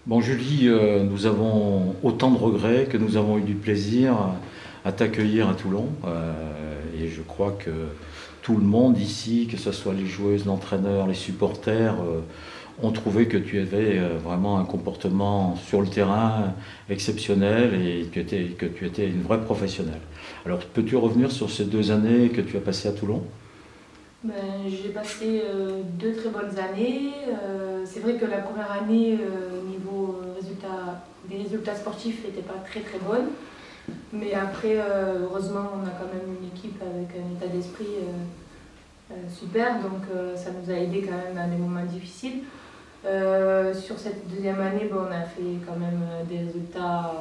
Bon, Julie, nous avons autant de regrets que nous avons eu du plaisir à t'accueillir à Toulon. Et je crois que tout le monde ici, que ce soit les joueuses, l'entraîneur, les supporters, ont trouvé que tu avais vraiment un comportement sur le terrain exceptionnel et que tu étais une vraie professionnelle. Alors, peux-tu revenir sur ces 2 années que tu as passées à Toulon? J'ai passé 2 très bonnes années. C'est vrai que la première année, niveau des résultats sportifs, n'était pas très très bonne. Mais après, heureusement, on a quand même une équipe avec un état d'esprit super. Donc ça nous a aidé quand même dans des moments difficiles. Sur cette deuxième année, on a fait quand même des résultats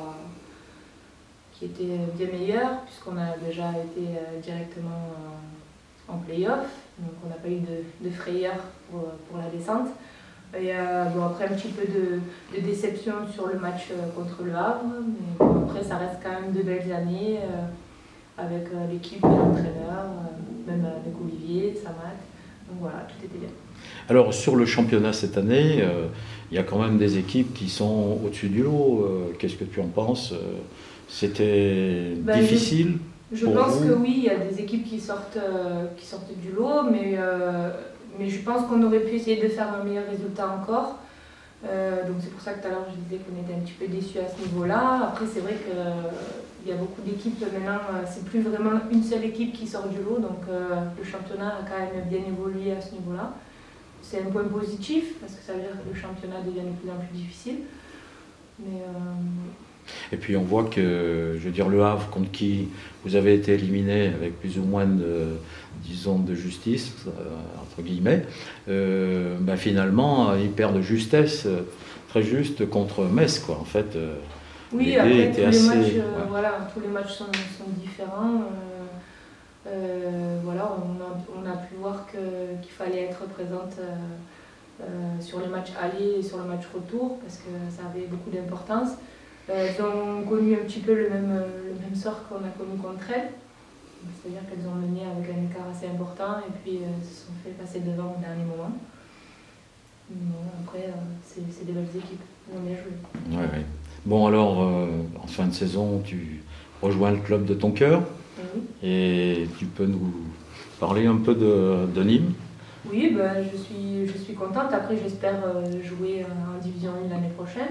qui étaient bien meilleurs, puisqu'on a déjà été directement en play-off. Donc on n'a pas eu de frayeur pour la descente. Et après un petit peu de déception sur le match contre le Havre, mais après ça reste quand même de belles années avec l'équipe et l'entraîneur, même avec Olivier, Samat. Donc voilà, tout était bien. Alors, sur le championnat cette année, il y a quand même des équipes qui sont au-dessus du lot. Qu'est-ce que tu en penses? C'était difficile Je pour pense vous? que oui, il y a des équipes qui sortent du lot, mais je pense qu'on aurait pu essayer de faire un meilleur résultat encore. Donc c'est pour ça que tout à l'heure je disais qu'on était un petit peu déçus à ce niveau-là. Après c'est vrai qu'il y a beaucoup d'équipes maintenant, c'est plus vraiment une seule équipe qui sort du lot, donc le championnat a quand même bien évolué à ce niveau-là. C'est un point positif parce que ça veut dire que le championnat devient de plus en plus difficile. Mais Et puis on voit que, je veux dire, le Havre, contre qui vous avez été éliminé avec plus ou moins disons, de justice, entre guillemets, finalement, ils perdent de justesse, très juste, contre Metz, quoi. En fait, oui, les dés après étaient assez... voilà, tous les matchs sont différents. Voilà, on a pu voir qu'il fallait être présente sur les matchs allés et sur le match retour parce que ça avait beaucoup d'importance. Elles ont connu un petit peu le même sort qu'on a connu contre elles. C'est-à-dire qu'elles ont mené avec un écart assez important et puis se sont fait passer devant au dernier moment. Bon, après, c'est des belles équipes, elles ont bien joué. Ouais, ouais. Bon, alors, en fin de saison, tu rejoins le club de ton cœur et tu peux nous parler un peu de Nîmes? Oui, je suis contente. Après, j'espère jouer en Division 1 l'année prochaine.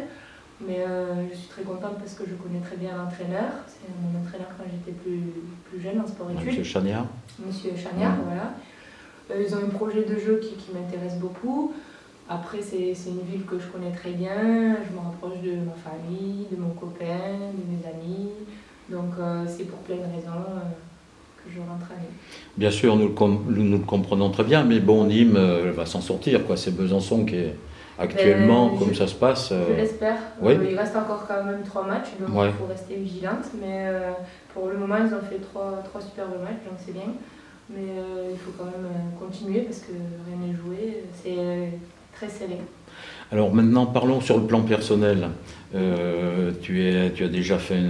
Mais je suis très contente parce que je connais très bien l'entraîneur. C'est mon entraîneur quand j'étais plus jeune en sport-études. Monsieur Chagnard. Monsieur Chagnard, voilà. Ils ont un projet de jeu qui m'intéresse beaucoup. Après, c'est une ville que je connais très bien. Je me rapproche de ma famille, de mon copain, de mes amis. Donc c'est pour plein de raisons que je rentre à Nîmes. Bien sûr, nous le comprenons très bien, mais bon, Nîmes va s'en sortir, quoi. C'est Besançon qui est actuellement, comme ça se passe. Je l'espère. Oui. Il reste encore quand même 3 matchs, donc il faut rester vigilante. Mais pour le moment, ils ont fait 3 superbes matchs, donc c'est bien. Mais il faut quand même continuer parce que rien n'est joué. C'est très serré. Alors maintenant, parlons sur le plan personnel. Tu as déjà fait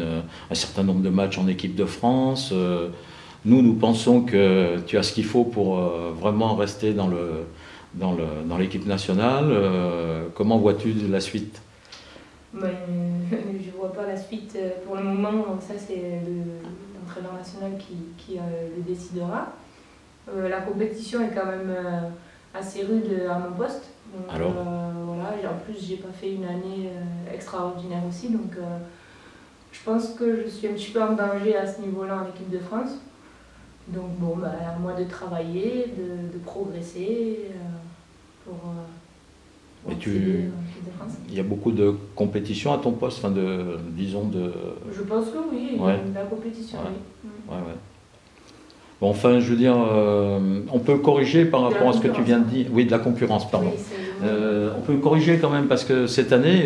un certain nombre de matchs en équipe de France. Nous pensons que tu as ce qu'il faut pour vraiment rester dans l'équipe nationale. Comment vois-tu la suite? Je ne vois pas la suite pour le moment. Ça, c'est l'entraîneur national qui le décidera. La compétition est quand même assez rude à mon poste. Donc, alors voilà. Et en plus, j'ai pas fait une année extraordinaire aussi. Donc, je pense que je suis un petit peu en danger à ce niveau-là en équipe de France. Donc, à moi de travailler, de progresser pour il y a beaucoup de compétitions à ton poste, disons de... Je pense que oui, il y a de la compétition, oui. Ouais. Bon, enfin, je veux dire, on peut corriger par rapport à ce que tu viens de dire. Oui, de la concurrence, pardon. Oui, on peut corriger quand même parce que cette année,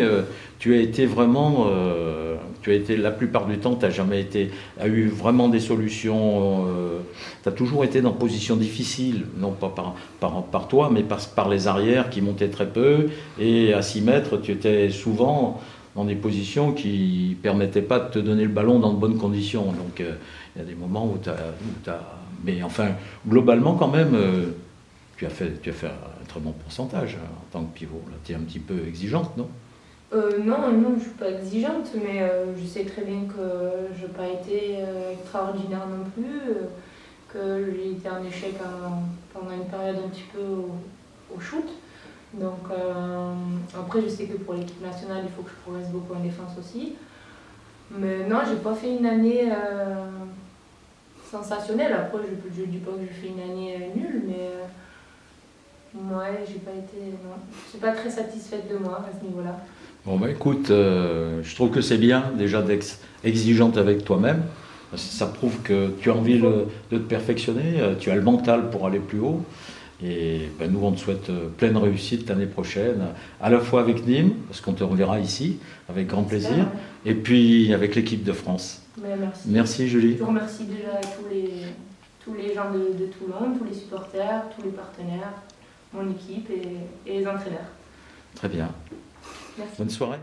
tu as été vraiment, la plupart du temps, tu n'as jamais eu vraiment des solutions. Tu as toujours été dans une position difficile, non pas par toi, mais par les arrières qui montaient très peu. Et à 6 mètres, tu étais souvent dans des positions qui ne permettaient pas de te donner le ballon dans de bonnes conditions. Donc, il y a des moments où tu as... Mais enfin, globalement, quand même, tu as fait un très bon pourcentage en tant que pivot. Là, tu es un petit peu exigeante, non? Non, non, je ne suis pas exigeante, mais je sais très bien que je n'ai pas été extraordinaire non plus, que j'ai été en échec pendant une période un petit peu au shoot. Donc après, je sais que pour l'équipe nationale, il faut que je progresse beaucoup en défense aussi. Mais non, j'ai pas fait une année sensationnelle. Après, je ne dis pas que j'ai fait une année nulle, mais ouais, j'ai pas été. Non, je suis pas très satisfaite de moi à ce niveau-là. Bon, bah écoute, je trouve que c'est bien déjà d'être exigeante avec toi-même. Ça prouve que tu as envie de te perfectionner, tu as le mental pour aller plus haut. Et ben, nous, on te souhaite pleine réussite l'année prochaine, à la fois avec Nîmes, parce qu'on te reverra ici, avec grand plaisir, et puis avec l'équipe de France. Mais merci. Merci Julie. Je vous remercie déjà tous les gens de Toulon, tous les supporters, tous les partenaires, mon équipe et les entraîneurs. Très bien. Merci. Bonne soirée.